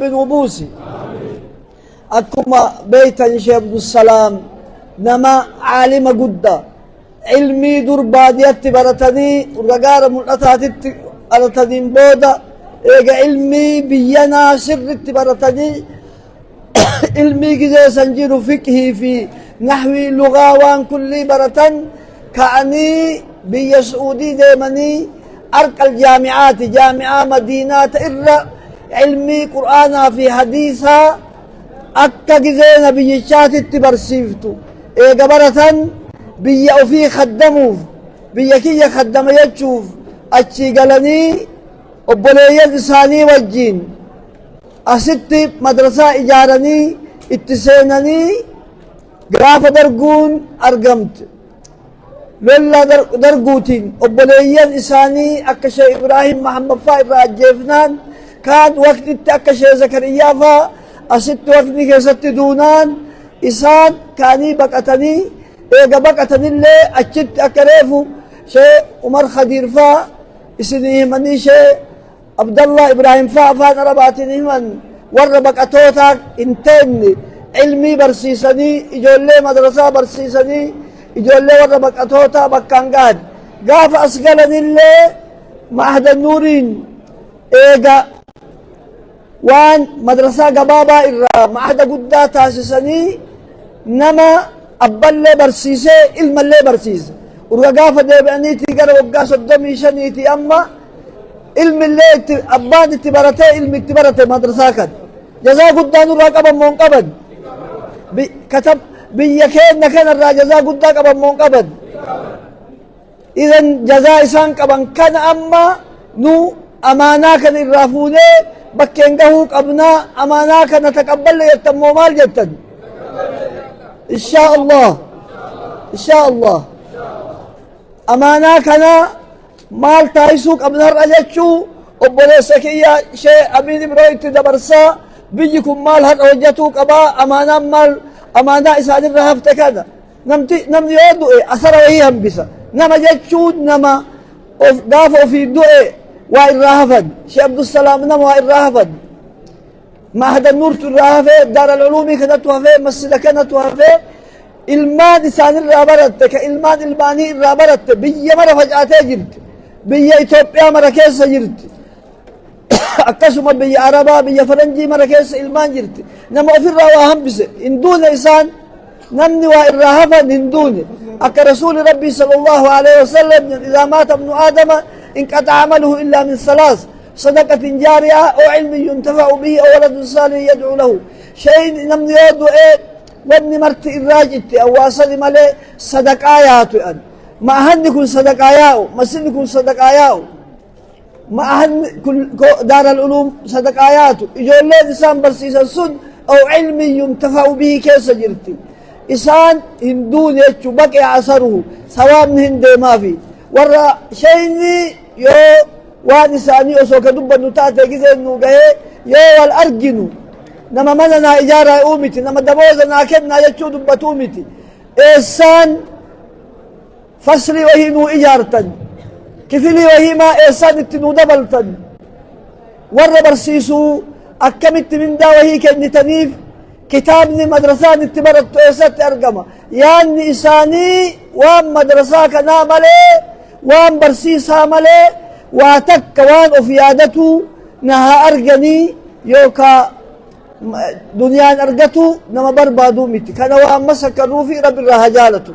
رب نوبوسي أكما بيتا شيخ عبد السلام نما عالم قدّا علمي درباديات برتني ورقار ملأتات أرتنين بودا إيجا علمي بينا سر برتني علمي كذا سنجر فقهي في نحوي لغة وان كل برتن كأني بي سعودي ديمني أرق الجامعات جامعة مدينات إرّا علمي قرآن في حديثها أكا كذا بيشات التبرسيفتو إيجا برتن بيا وفي خدموف بيا كي خدم يجوف أتشي قالني أبولي لساني وجين أستي مدرسة إجارني اتسينني قراف درقون أرقمت لولا درقوتين أبولي لساني أكشي إبراهيم محمد فائر راجيفنان كان وقت أكشي زكريا فا أست وقت كيست دونان إسان كاني بقتني إيجا بقتني اللي أجت أكريفو شيء عمر خدير فا إسنيه مني شيء عبد الله إبراهيم فا فان رباتني من ور بقتوتاك انتني علمي برسيسني إجولي مدرسة برسيسني إجولي ور بقتوتا بكانقاد قاف أسقلني اللي معهد النورين إيجا وان مدرسة قبابا إرّا معهد قدا تاسسني نما أبالي برسيسي علم اللي برسيسي ورقافة ديبانيتي قرأ وقا صدامي شنيتي أما علم اللي أبان اتبارتي علم اتبارتي مدرسة كان جزا قدان الرقبا منقبض كتب بيكين كان الرا جزا قدا قبا منقبض إذن جزا إسان قبا كان أما نو أمانا كان الرافوني بكين قهوك أبنا أمانا كان نتقبل يتمو مال جتن إن شاء الله إن شاء الله أمانا كان مال تايسوك أبن الرجتشو أبولي سكية شيء أبين إبراهيم دبرسا بيجيكم مال هر وجتوك أبا أمانا مال أمانا إسان الرهفت كذا نمني يودو إيه أثر وهي همبسا نما جتشو نما دافو في الدوئي وإرهفد شيء عبد السلام نما وإرهفد معهد النور ترهفه دار العلوم كانت وهفه مسجد كانت وهفه ilmaan isaanii irraa baratte ka ilmaan ilmaanii irraa baratte biyya mara facaatee jirti biyya Itoophiyaa mara keessa jirti akkasuma biyya Arabaa biyya Faranjii mara keessa ilmaan jirti nama ofirraa waa hambise hinduune isaan namni waa irraa hafan hinduune akka rasuuli rabbii sallallahu alaihi wasallam idaa maata ibnu aadama inqata amaluhu illaa min salaas sadaqatin jaariya oo cilmin yuntafa'u bihi oo waladun saalih yad'u lahu shayin namni yoo du'e وابن مرت الراجت أو واصل ملء صدقايات أن ما أهنكم صدقاياو مسنكم صدقاياو ما أهن كل دار العلوم صدقايات يقول لي إنسان برسيس السن أو علم ينتفع به كيس جرتي إنسان هندون يتشو بقي عصره سواء من هند ما في ورا شيني يو وانساني أسوك دبا نتاتي كذا إنه يو والأرجنو نما مننا إجارة أومتي نما دموزنا كدنا يجود بتومتي إحسان فصلي وهي نو إجارة كفلي وهي ما إحسان التنو دبلتن ور برسيسو أكمت من دا وهي كأني تنيف كتابني مدرسان اتبرت إحسان أرقما يعني إساني وان مدرسا كنا ملي وان برسيسها ملي واتك وان أفيادتو نها أرقني يوكا دنيا أرجتو نما بربادو ميتي كان وأما سكروا في رب الرهجالته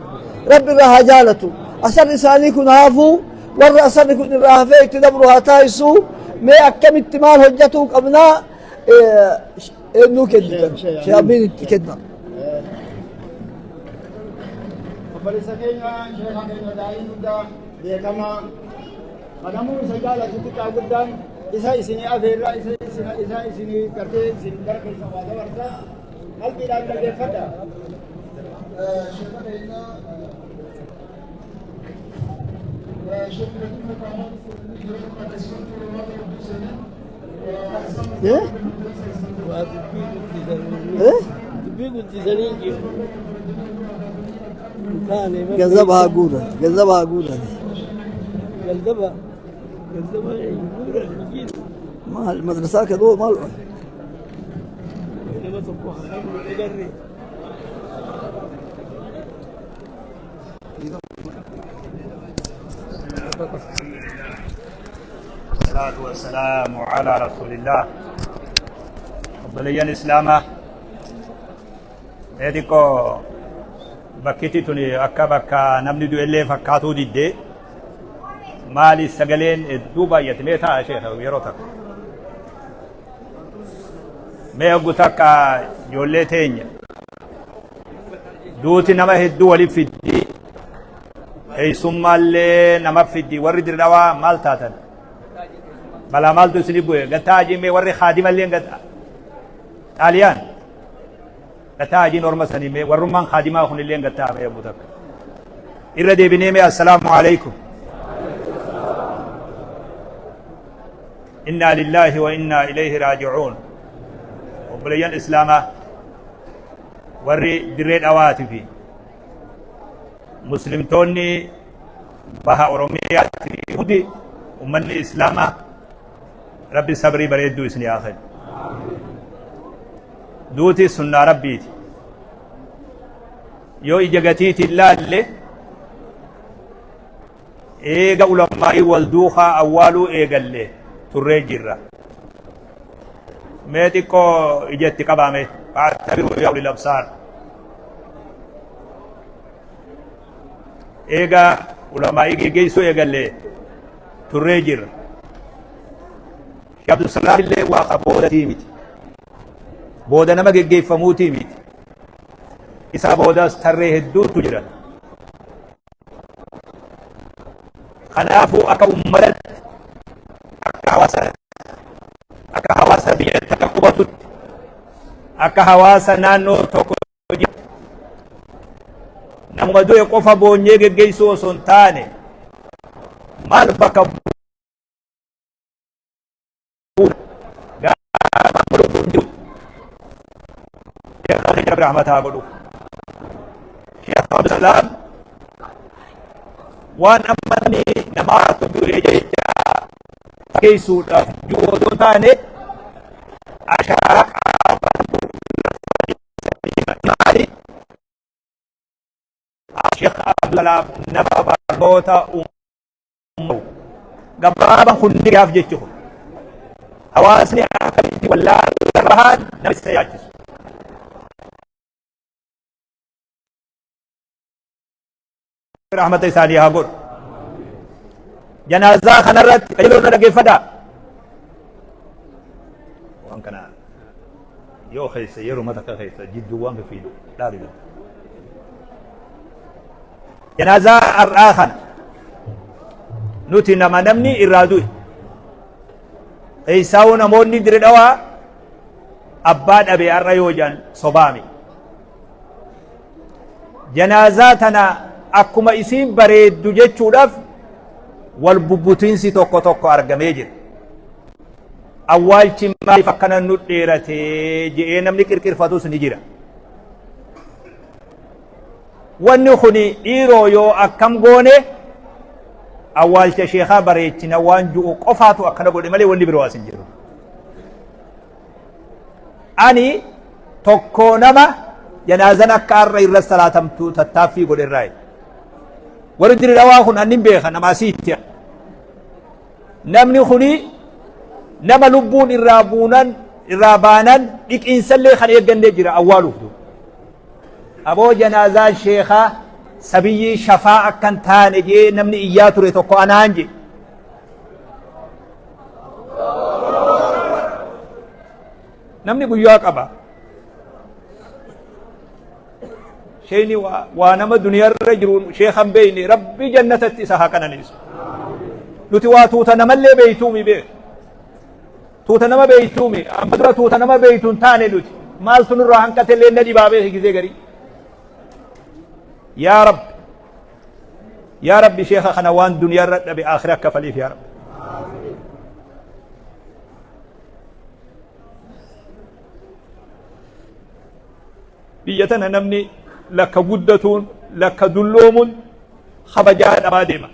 رب الرهجالته أسر إساني كن هافو ور أسر كن الرهفي تدبرها تايسو ما أكم التمال هجتوك أبناء إنه كده شابين كده فلسكينا شيخ كينا داين دا بيكما مدامو سجالة تتكا قدام إذا إسني أذيرا إذا إسني كرتي إسني بركة سواد ورثة هل بلاد لقي فدا شكرا جذبها قولة جذبها قولة جذبها ما المدرسة كذو ما والصلاة والسلام على رسول الله. بليان إسلاما إديكو بكيتي توني أكا بكا نمني دو إلي فكاتو دي مالي سجلين الدوبا يتميتا شيخ ويروتك ما يقولك جولتين دوتي نما هدو ولي في الدي أي ثم اللي نما في الدي ورد الروا مال تاتن بلا مال تسلبوه قتاجي مي وري خادم اللي قد تاليان قتاجي نورما سني مي ورمان خادمه خن اللي قد تابع يا بوتك إردي بنيمي السلام عليكم. إنا لله وإنا إليه راجعون. وبليان إسلاما وري دريد أواتفي مسلم توني بها أوروميات يهودي ومن الإسلام ربي صبري بريد دوسني آخر دوتي سنة ربيتي يو إجاقتيتي الله اللي إيغا علماء والدوخة أولو إيغا اللي تري جرة ميتيكو إجتي قبامي فاعتبروا يا أولي الأبصار إيغا علماء إيغا جيسو إيغا اللي تري جرة عبد السلام اللي واقع بودا تيميتي بودا نما جيف فمو تيميتي إسا بودا ستره الدو تجرى خنافو أكا أمدت أكا حواسا بيئتك قبطت أكا حواسا نانو توكو جيت نمو دو يقوفا بونيك جيسو سنتاني مال بكا رحمتها قلو شيخ عبد السلام وان أمني نمات بيجي كيسو جودون تاني أشارك شيخ عبد السلام نبا بوتا أمو قبابا خندق أفجيشه حواسني أكبتي والله الرهان نفس ياجس رحمة إساني هاقول جنازة خنرت قيلونا لقي فدا وان كان يو خيسة يرو متك خيسة جدو وان فيدو لا رجل جنازة الآخر نوتي نما نمني إرادوي إيساو نموني دردوا أباد أبي الريوجان صبامي جنازاتنا أكما إسين بريد جيتشو دف والببوتين سي توكو توكو أرقمي جر أول چمالي فكنا نديرتي جئي نمني كركر فاتوس نجيرا ونخني إيرو يو أكم غوني أول شيخا بريدنا وانجو قفاتو أكنا قولي مالي وني برواسن جيرو أني توكو نما جنازنا كار إرى الصلاة تتافي قولي الرأي وردري رواهن أنم بيخا نما سيتيا نمني خني نما لبون إرابانا إك إنسان لي خلي يقن جرا أولو أبو جنازة شيخا سبيي شفاعة كنتان جي نمني إياتو ريتوكو أنانجي نمني قياك أبا شيني وانما دنيا الرجل شيخا بيني ربي جنة اتساها كان نيسو لتوا توتا نمالي بيتومي بيه توتا نما بيتومي أمدرا توتا نما بيتون تاني لتي مال تنر عنكت اللي ندي بابي كذي قري يا رب شيخا خنوان دنيا الرد بآخرة كفليف يا رب بيتنا نمني لك ودتون لك دلوم خبجان أبادما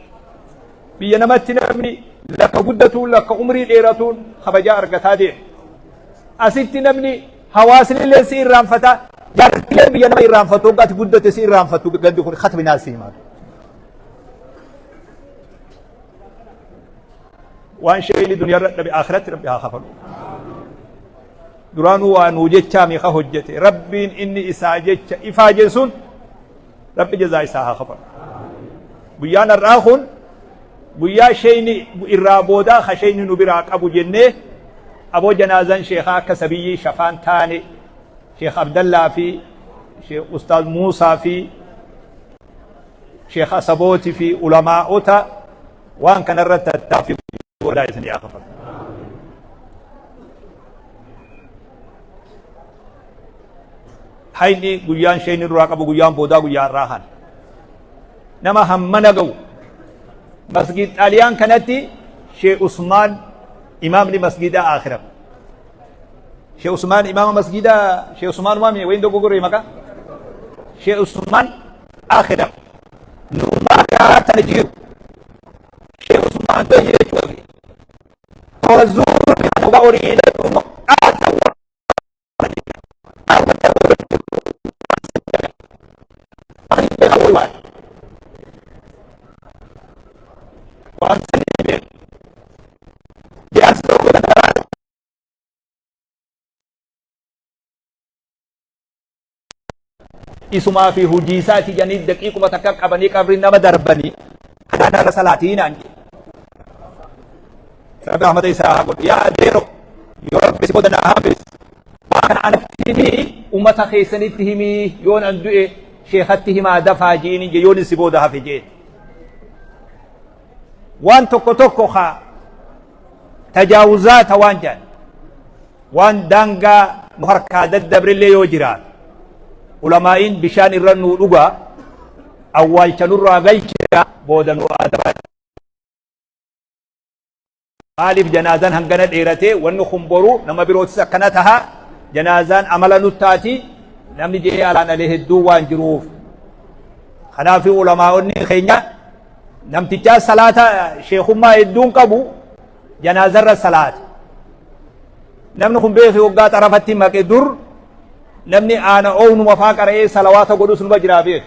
بينمت نمني لك ودتون لك عمري ليرتون خبجان أرقتادين أسيت نمني حواسن اللي سير رانفتا جارتلي بينا ما يرانفتو قات قدت سير رانفتو قد يكون ختم ناس ما وان شيء لدنيا ربي آخرت ربي آخفل درانو وانوجت مي خهجت ربين إني إساجت إفاجسون ربي جزاء إساها خفل بيان الراخون بيا شيني الرابودا خشيني نبراك أبو جنة أبو جنازان شيخا كسبي شفان تاني شيخ عبد الله في شيخ أستاذ موسى في شيخ أصبوتي في علماء أوتا وان كان الرد التافي ولا يسني أخفر حيني قيان شيني الراك أبو قيان بودا قيان راهن نما همنا قو مسجد اليان كانتي شيخ عثمان إمام لمسجد آخر شيخ عثمان إمام مسجد شيخ عثمان مامي وين دو بقول مكا شيخ عثمان آخر نوما كاتنجيو شيخ عثمان بيجي شوي توزور بقولي ده isuma fi hujii isaati janii daqiiquma takka qabanii qabri nama darbanii kana salaatiin anji rabbi ahmad isaa godhu yaa adeero yoo rabbi si godana haafis waan anatti ummata keessanitti himii yoon an du'e sheekhatti himaa dafaa jiini je yoon si booda hafe jee waan tokko tokko haa tajaawuzaata waan jaan waan daangaa nu harkaa daddabrillee yoo jiraat ulamaa'iin bishaan irra nuu dhugaa awwaalcha nurraa galchira booda nu aadaban maaliif janaazaan hangana dheeratee wanni kumboru nama birootis akkana taha janaazaan amala nuttaati namni jee alaan alee hedduu waan jiruuf kanaafi ulamaa'onni keenya namtichaa salaata sheekummaa hedduun qabu janaazarra salaata namni kun beeki waggaa xarafatti maqe dur namni aana ownuma faa qara'ee salawaata godhus numa jiraa beek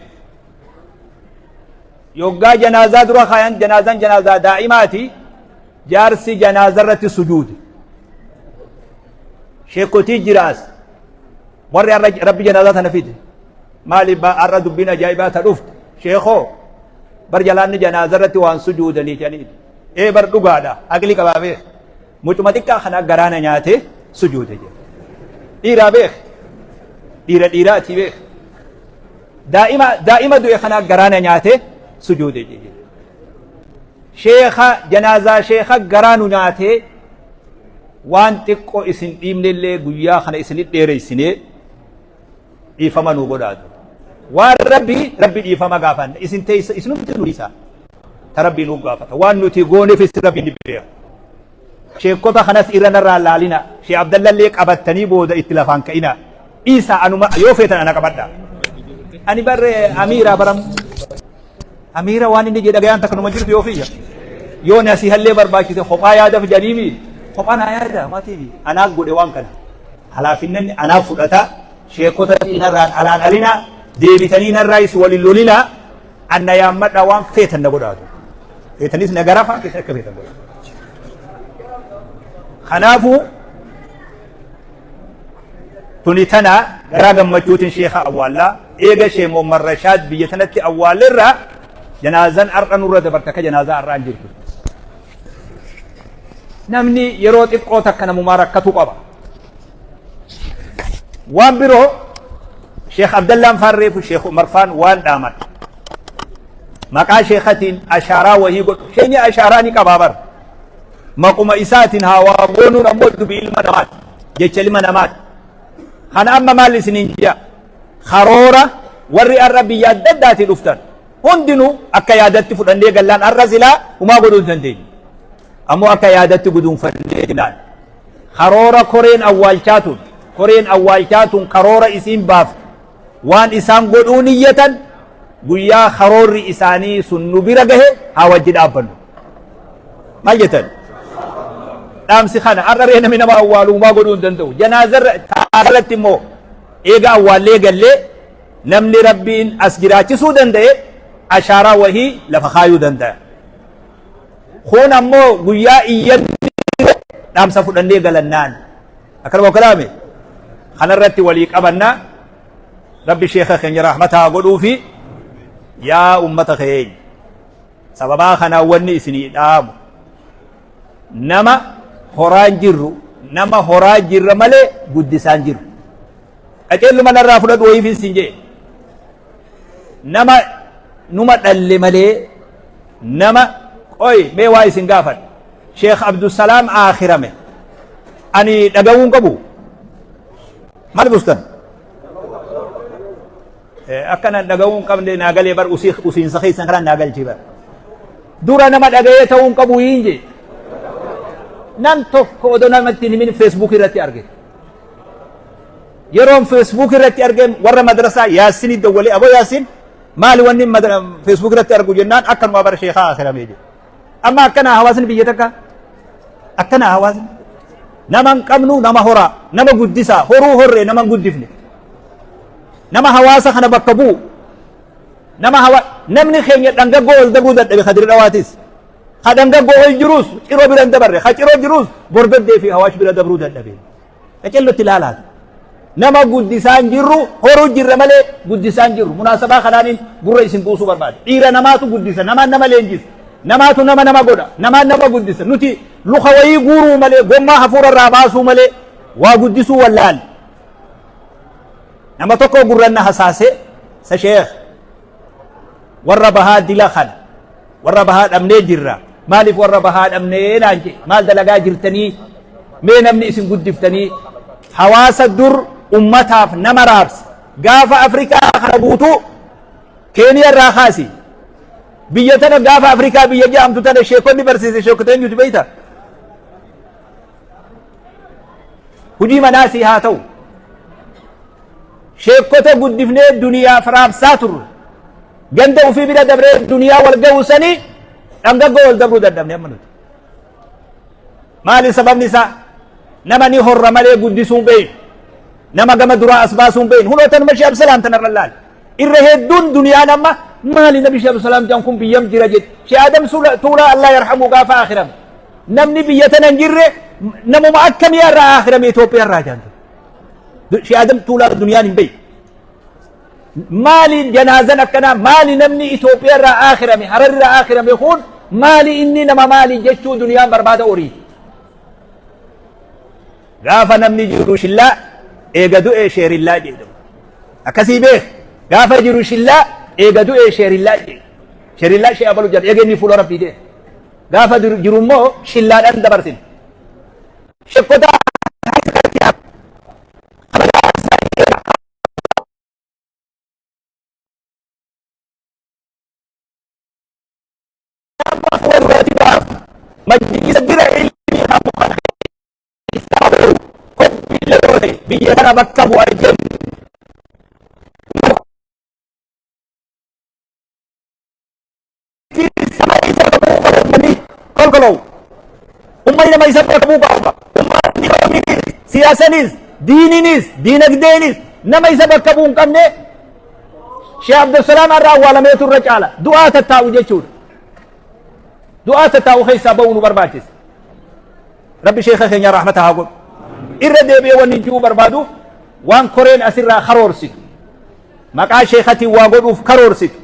yoggaa janaazaa dura kaayan janaazaan janaazaa daa'imaati jaarsi janaazarratti sujuudi sheekotii jiraas warri rabbi janaazaa tana fide maali arra dubbiin ajaa'ibaa ta dhufte sheekoo bar jalaanni janaazarratti waan sujuudanii janiiti bar dhugaadha aqli qabaa beek mucuma xiqqaa kana garaana nyaate sujuude jedhe dhiiraa beek dhiiraati beek daa'ima du'e kana garaana nyaate sujuude jedhe sheekha janaazaa sheekha garaanu nyaate waan xiqqoo isin dhiibnellee guyyaa kana isinit dheereysine dhiifama nuu godhaatu waan rabbi dhiifama gaafanna isin teessa isinumti nu dhiisa ta rabbi nuu gaafata waan nuti gooneef isin rabbi ni beeka sheekota kanas irra narraa laalina shee abdallallee qabattanii booda itti lafaan ka'ina isa anuma yoo feetan ana qabadha ani barre amiira waan inni jedha gayaan takka numa jirtu yoo fiyya yoo nasihallee barbaachise kophaa yaadaf janiimi kophaa naa yaada maatiifi anaa godhe waan kana halaafinnanni anaa fudhata sheekota narraan alaan alina deebitanii narraa is walin lolina anna yaammadha waan feetan na godhaatu feetanis nagarafa feetan akka feetan godhaatu kanaafu tuni tana garaa gammachuutiin sheekha awwaallaa eega shee Muhammad Rashaad biyya tanatti awwaalirra janaazaan har'a nurra dabarte akka janaazaa har'aan jirtu namni yeroo xiqqoo takka namumaa rakkatu qaba waan biroo sheekh Abdallaan Faarreefu sheekh Umar Faan waan dhaaman maqaa sheekhatiin ashaaraa wahii godhu sheenya ashaaraa ni qabaa bar maquma isaatiin haawaa goonuun ammoo dubii ilma namaati jecha ilma namaati kana amma maal isiniin jiya karoora warri arra biyya adda addaatii dhuftan hundinuu akka yaadatti fudhannee gallaan arra silaa humaa godhuu hin dandeenyu ammoo akka yaadatti guduunfannee jilaan karoora koreen awwaalchaatuun karoora isiin baaftu waan isaan godhuu niyyatan guyyaa karoorri isaanii sun nu bira gahe haa wajji dhaabbannu maal jettan dhaamsi kana har'aree namni nama awwaalumaa godhuu hin danda'u janaazarra taalalatti immoo eega awwaallee gallee namni rabbiin as jiraachisuu danda'e ashaaraa wahii lafa kaayuu danda'a kun ammoo guyyaa iyyanni dhaamsa fudhannee galannaan akkanuma kalaame kanarratti walii qabannaa rabbi sheekha keenya rahmataa godhuu fi yaa ummata keenya sababaa kanaan wanni isinii dhaamu nama horaan jirru nama horaa jirra malee guddisaan jirru qaceelluma narraa fudhadhu wayiifin siin jee nama numa dhalle malee nama qoy mee waa isin gaafadha sheekh abdusalaam aakhirame ani dhaga'uun qabu maal bustan akkana dhaga'uun qabne naagalee bar usiinsa keessan kana naagalchii bar dura nama dhaga'ee ta'uun qabu hiinje nam tokko odoo namatti himin feesbuuk irratti arge yeroon feesbuuk irratti arge warra madrasaa yaasinii dawwalee aboo yaasin maali wanni feesbuuk irratti argu jennaan akkanuma bara sheekhaa akhiramee jedhe amma akkana hawaasni biyya takka akkana hawaasni nama hin qabnu nama horaa nama guddisaa horuu horree nama hin guddifne nama hawaasa kana bakka bu'u namni keenya dhangaggoo ol dabuu dadhabe kadiri dhawaatis ka dhangaggoo ol jirus ciroo bira hin dabarre ka ciroo jirus borbeddee fi hawaash bira dabruu dadhabe qacellotti ilaalaatu nama guddisaan jirru horuu jirre malee guddisaan jirru munaasabaa kanaanin gurra isin buusuu barbaade dhiira namaatu guddisa namaan nama leenjisa namaatu nama godha namaan nama guddisa nuti luka wayii guuruu malee gommaa hafuura irraa baasuu malee waa guddisuu wallaal nama tokko gurranna hasaase sa sheekh warra bahaa dila kana warra bahaa dhabnee jirra maaliif warra bahaa dhabnee naan je maal dalagaa jirtanii mee namni isin guddiftanii hawaasa dur ummataaf nama raabsa gaafa afrikaa kana guutuu keeniyaa irraa kaasi biyya tana gaafa afrikaa biyya jedhamtu tana sheekonni barsiise sheekoteen juuti beeyta hujii manaasii haa ta'u sheekota guddifnee duniyaaf raabsaa turre ganda ufii bira dabree duniyaa wal ga'uu sanii dhangaggoo wal dabruu dadhabne amma nuti maali sababni isaa nama ni horra malee guddisuu hin beeyne nama gama duraa as baasuu hin beeyne hunoo tanuma shee absalaam tanarra laal irra hedduun duniyaan amma maali nabi shee absalaam jan kun biyyam jira jedhe shee adam tuulaa allah yarhamu gaafa akhirame namni biyya tana hin jirre namuma akkamii irraa akhirame Itoophiyaa irraa jaantu shee adam tuulaa duniyaan hin beeyne maali janaazan akkana maali namni Itoophiyaa irraa akhirame Harar irraa akhirame kun maali inni nama maali jechuu duniyaan barbaada orii gaafa namni jiru shillaa eega du'e sheerillaa jedhamu akkasii beek gaafa jiru shillaa eega du'e sheerillaa jedhamu sheerillaa shee abalu jedha eega inni fuula rabbii ta'e gaafa jiru immoo shillaadhaan dabarsin sheekota majlisa bira ilmi hamu kana isawu ko bilore biyya kana bakka bu'aa jennu kolkolow ummanni nama isa bakka bu'uu qaba ummanni siyaasanis diininis diinagdeenis nama isa bakka bu'uu hin qabne Sheekh Abdusalaam irraa awwaalamee turre caala du'aa tattaa'u jechuudha du'aa tattaa'u keessaa ba'uu nu barbaachisa rabbi sheekha keenya rahmata haa godhu irra deebi'ee wanni jiru barbaadu waan koreen asirraa karoorsitu maqaa sheekhatiin waa godhuuf karoorsitu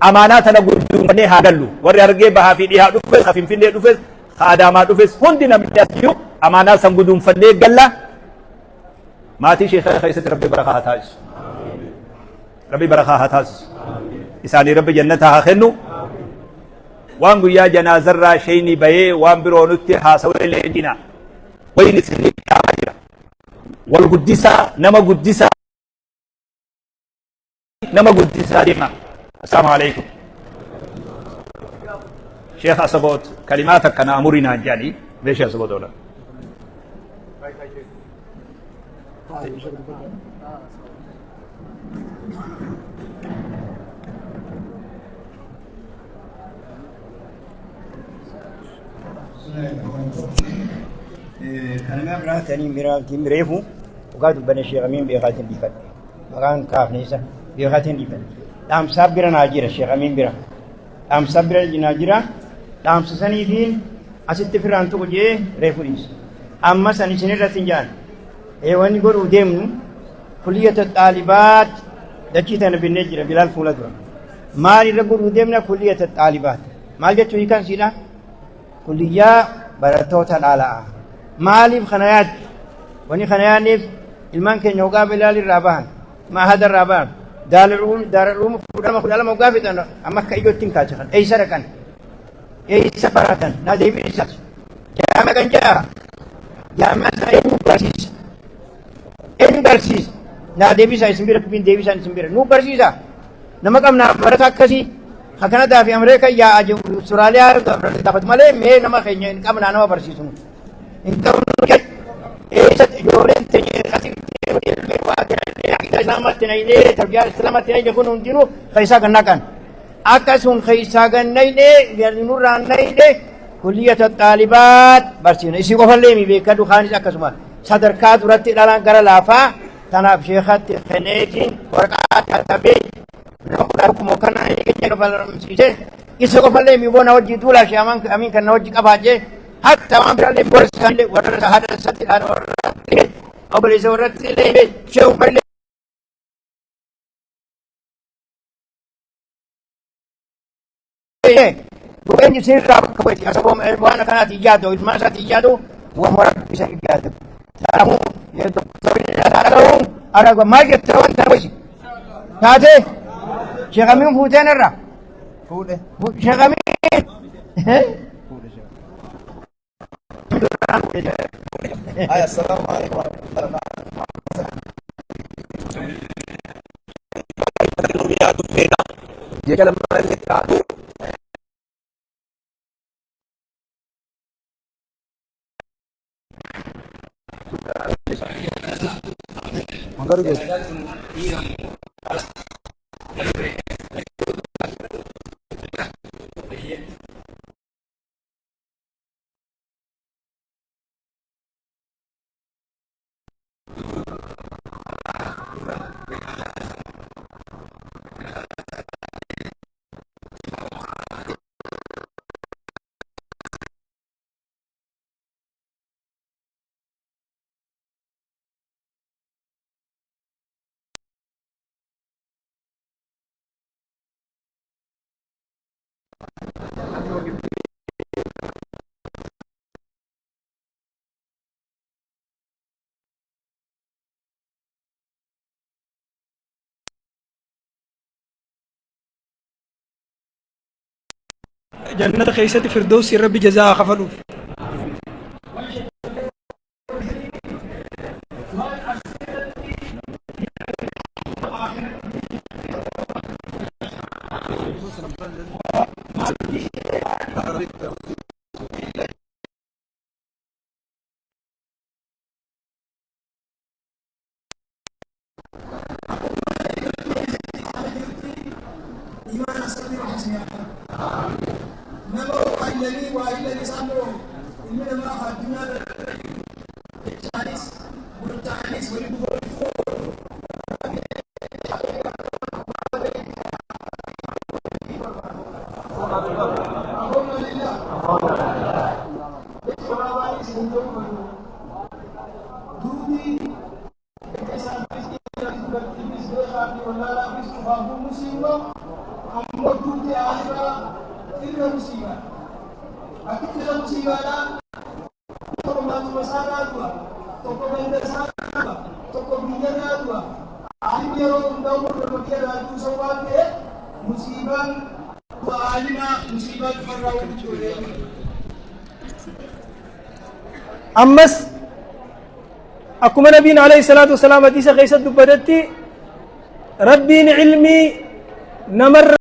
amaanaa tana gudduufannee haa gallu warri argee bahaa fi dhihaa dhufes ka finfinnee dhufes ka adaamaa dhufes hundi namni as jiru amaanaa san gudduufannee galla maatii sheekha keessatti rabbi barakaa haa taasisu rabbi barakaa haa taasisu isaanii rabbi jannata haa kennu waan guyyaa janaazarraa sheyni bayee waan biroo nutti haasawee leenjina wayni isinii qaamaa jira wal guddisaa nama guddisaa deema assalaamu alaikum sheekh asaboot kalimaat akkana amurinaa jedhanii beeshe asaboot oola كان ما براتني مراتي مريفو وقعدوا بين الشيخ أمين بيغاتين ديفن مكان كاف نيسا بيغاتين ديفن دام صابرا ناجرة الشيخ أمين برا دام صابرا ناجرة دام سسني فين أسيت فران توجه ريفوريس أما سني سنة تنجان واني قول وديمنو كلية الطالبات دكتنا بالنجرة بلال فولادرا مالي رقول وديمنا كلية الطالبات مال جتو يكان سيدا كلية براتوتا العلاء مالي بخنايات واني خنايانيف المان كان يوقع بلال الرابان ما هذا الرابان دار الروم فدما خدala موقافي تنا اما كايجو تنكاچخن اي سركن اي سفراتن نادي بيسات جامع كنجا جامع سايو برسيس ان برسيس نادي بيسا سمبير بين ديبي سان سمبير نو برسيسا نمكمنا بركا كسي حكنا دا في امريكا يا اجو استراليا دافت مالي مي نما خنين كمنا نما برسيسون انت ايش جورن تني خاتي سلامت نيني تربية سلامت نيني يكون عندنا خيسا كناكن أكاسون خيسا كنايني يرنور رانايني كلية الطالبات برسين إسي قفلي مي بيكادو خانيس أكاسمان صدر كاد ورتي لالان كرا لافا تناب شيخات خنيجين ورقات كتابي نقول مكانا يجي قفل مسيجه إسي قفلي مي بونا وجي دولا شامان أمين كنا وجي كباجه حتى ما برالي برسان لي ورد هذا السد أنا ورد أقول إذا ورد لي شو برلي bukan sini rapat kebet asal buana kana tijado masa tijado wa morak bisa tijado tamu ya to ada gua majet tawan tawisi tade Syekh Amin fudan ra fude Syekh Amin ay assalamualaikum dia kalau mereka Manggar gitu. جنة خيسة فردوس ربي جزاها خفلوف أمس أكما نبينا عليه الصلاة والسلام حديث غيث دبدتي ربي علمي نمر